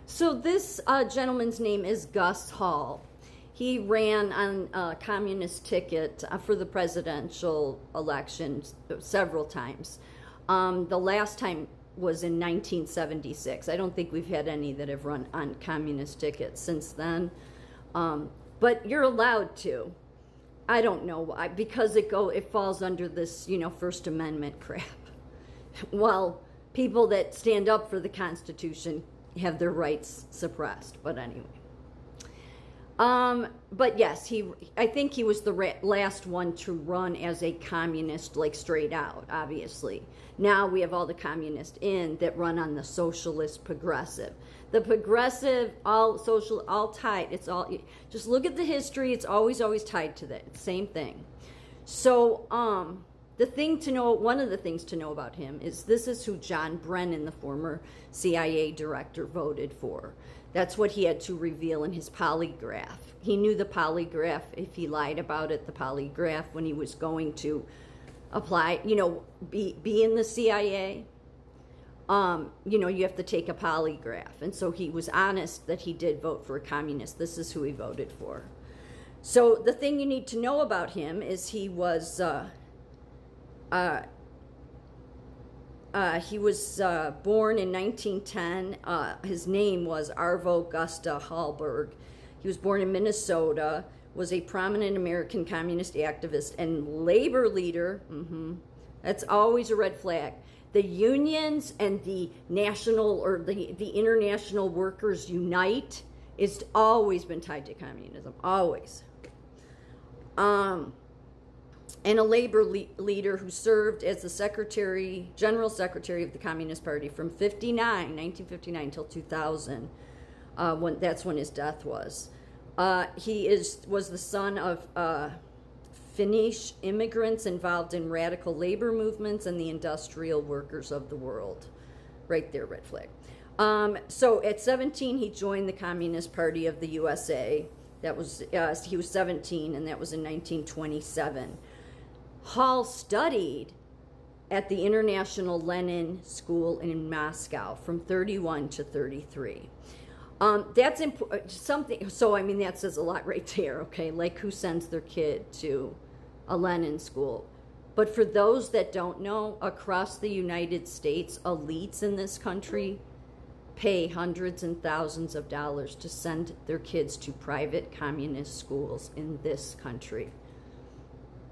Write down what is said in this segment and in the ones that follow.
So this gentleman's name is Gus Hall. He ran on a communist ticket for the presidential election several times. The last time was in 1976. I don't think we've had any that have run on communist tickets since then. But you're allowed to. I don't know why, because it falls under this, First Amendment crap. Well, people that stand up for the Constitution have their rights suppressed. But anyway. But yes, I think he was the last one to run as a communist, like straight out, obviously. Now we have all the communists that run on the socialist progressive. The progressive, all social, all tied. It's all, just look at the history. It's always tied to that. Same thing. So, one of the things to know about him is this is who John Brennan, the former CIA director, voted for. That's what he had to reveal in his polygraph. He knew the polygraph, if he lied about it, the polygraph when he was going to apply, be in the CIA. You have to take a polygraph. And so he was honest that he did vote for a communist. This is who he voted for. So the thing you need to know about him is he was born in 1910. His name was Arvo Gusta Hallberg. He was born in Minnesota, was a prominent American communist activist and labor leader. That's always a red flag. The unions and the national or the International Workers Unite is always been tied to communism, always. And a labor leader who served as the general secretary of the Communist Party from 1959 until 2000. That's when his death was. He was the son of Finnish immigrants involved in radical labor movements and the industrial workers of the world. Right there, red flag. So at 17, he joined the Communist Party of the USA. That was he was 17, and that was in 1927. Hall studied at the International Lenin School in Moscow from 31 to 33. That's something. So that says a lot right there. Okay, like who sends their kid to a Lenin school? But for those that don't know, across the United States, elites in this country pay hundreds and thousands of dollars to send their kids to private communist schools in this country.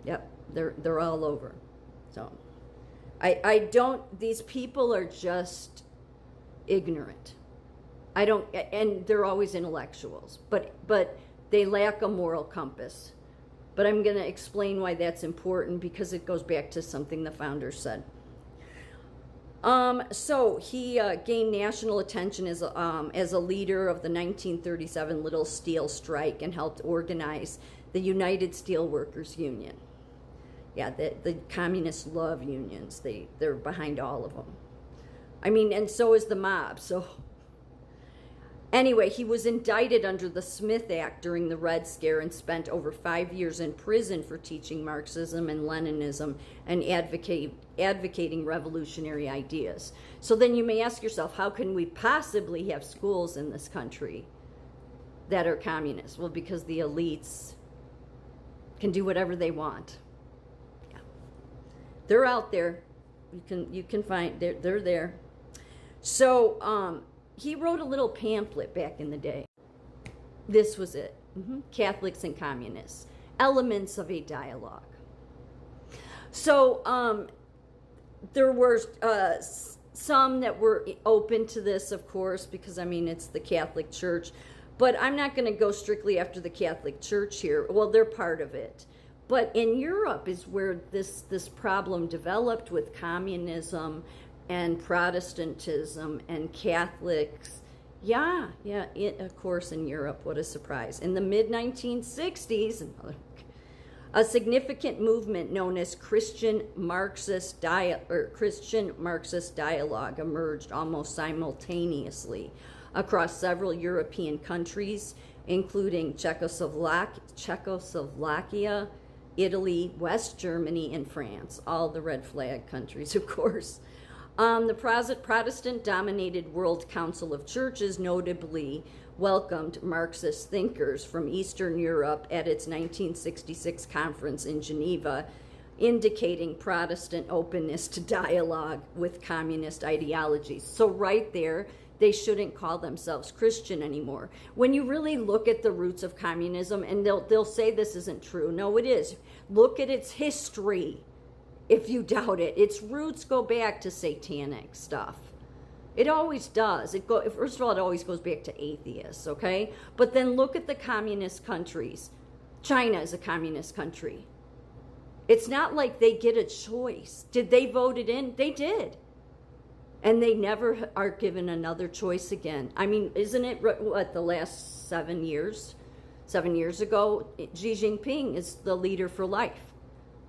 Yep, they're all over. So these people are just ignorant. And they're always intellectuals, but they lack a moral compass. But I'm going to explain why that's important, because it goes back to something the founder said. So he gained national attention as a leader of the 1937 Little Steel Strike and helped organize the United Steelworkers Union. Yeah, the communists love unions. They're behind all of them. And so is the mob. So anyway, he was indicted under the Smith Act during the Red Scare and spent over 5 years in prison for teaching Marxism and Leninism and advocating revolutionary ideas. So then you may ask yourself, how can we possibly have schools in this country that are communist? Well, because the elites can do whatever they want. Yeah. They're out there. You can find, they're there. So, he wrote a little pamphlet back in the day. This was it. Catholics and Communists. Elements of a Dialogue. So there were some that were open to this, of course, because, it's the Catholic Church. But I'm not going to go strictly after the Catholic Church here. Well, they're part of it. But in Europe is where this problem developed with communism and Protestantism and Catholics. Of course, in Europe, what a surprise. In the mid-1960s, a significant movement known as Christian Marxist dialogue emerged almost simultaneously across several European countries, including Czechoslovakia, Italy, West Germany, and France, all the red flag countries, of course. The Protestant-dominated World Council of Churches notably welcomed Marxist thinkers from Eastern Europe at its 1966 conference in Geneva, indicating Protestant openness to dialogue with communist ideologies. So right there, they shouldn't call themselves Christian anymore. When you really look at the roots of communism, and they'll say this isn't true. No, it is. Look at its history if you doubt it. Its roots go back to satanic stuff. It always does. First of all, it always goes back to atheists, okay? But then look at the communist countries. China is a communist country. It's not like they get a choice. Did they vote it in? They did. And they never are given another choice again. I mean, isn't it what, the last 7 years? 7 years ago, Xi Jinping is the leader for life.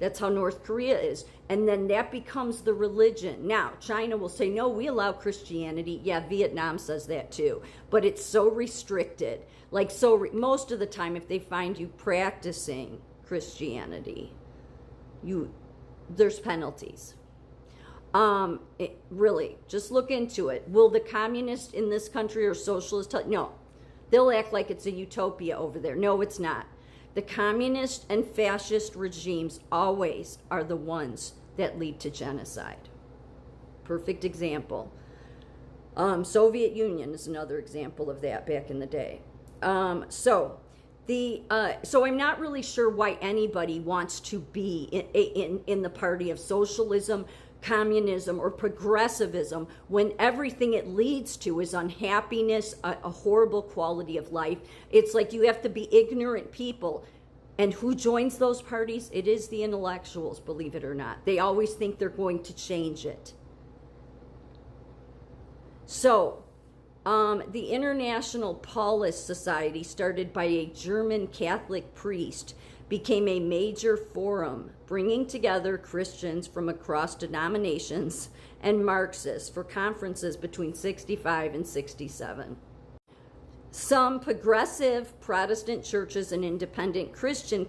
That's how North Korea is. And then that becomes the religion. Now, China will say, no, we allow Christianity. Yeah, Vietnam says that too. But it's so restricted. Like, most of the time, if they find you practicing Christianity, there's penalties. Really, just look into it. Will the communists in this country or socialists no. They'll act like it's a utopia over there. No, it's not. The communist and fascist regimes always are the ones that lead to genocide. Perfect example. Soviet Union is another example of that back in the day. So I'm not really sure why anybody wants to be in the party of socialism, communism, or progressivism when everything it leads to is unhappiness, a horrible quality of life. It's like you have to be ignorant people. And who joins those parties? It is the intellectuals, believe it or not. They always think they're going to change it. So, the International Paulist Society, started by a German Catholic priest, became a major forum bringing together Christians from across denominations and Marxists for conferences between 65 and 67. Some progressive Protestant churches and independent Christian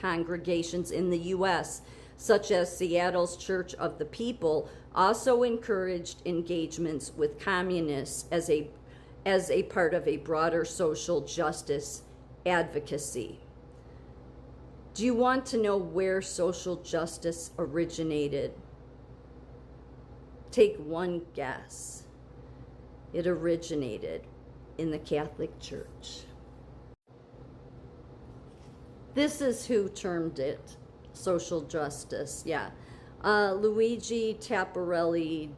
congregations in the U.S., such as Seattle's Church of the People, also encouraged engagements with communists as a part of a broader social justice advocacy. Do you want to know where social justice originated? Take one guess. It originated in the Catholic Church. This is who termed it social justice. Yeah. Luigi Tapparelli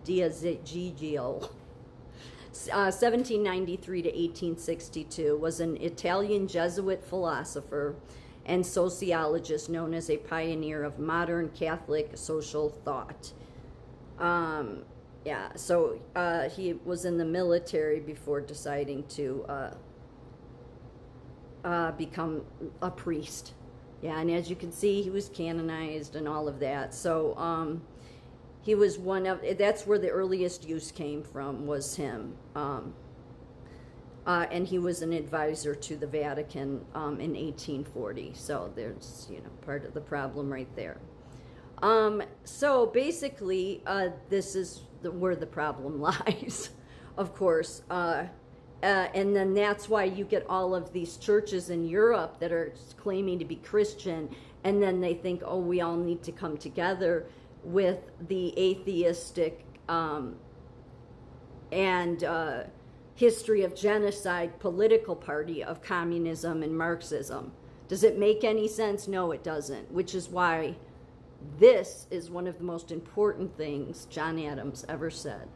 Diazigiglio, 1793 to 1862, was an Italian Jesuit philosopher and sociologist known as a pioneer of modern Catholic social thought. He was in the military before deciding to become a priest. Yeah, and as you can see, he was canonized and all of that. So he was that's where the earliest use came from, was him. And he was an advisor to the Vatican in 1840. So there's, part of the problem right there. So basically, this is where the problem lies, of course. And then that's why you get all of these churches in Europe that are claiming to be Christian, and then they think, oh, we all need to come together with the atheistic and history of genocide political party of communism and Marxism. Does it make any sense? No, it doesn't, which is why this is one of the most important things John Adams ever said.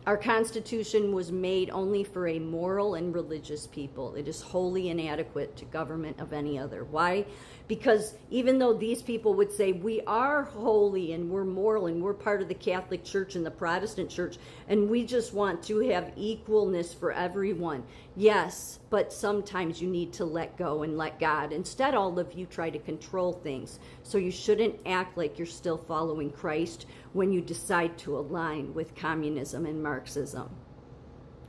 Our Constitution was made only for a moral and religious people. It is wholly inadequate to government of any other. Why? Because even though these people would say we are holy and we're moral and we're part of the Catholic Church and the Protestant Church and we just want to have equalness for everyone. Yes, but sometimes you need to let go and let God. Instead, all of you try to control things. So you shouldn't act like you're still following Christ when you decide to align with communism and Marxism.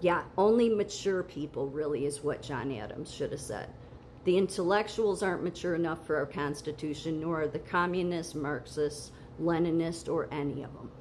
Yeah, only mature people really is what John Adams should have said. The intellectuals aren't mature enough for our Constitution, nor are the communists, Marxists, Leninist, or any of them.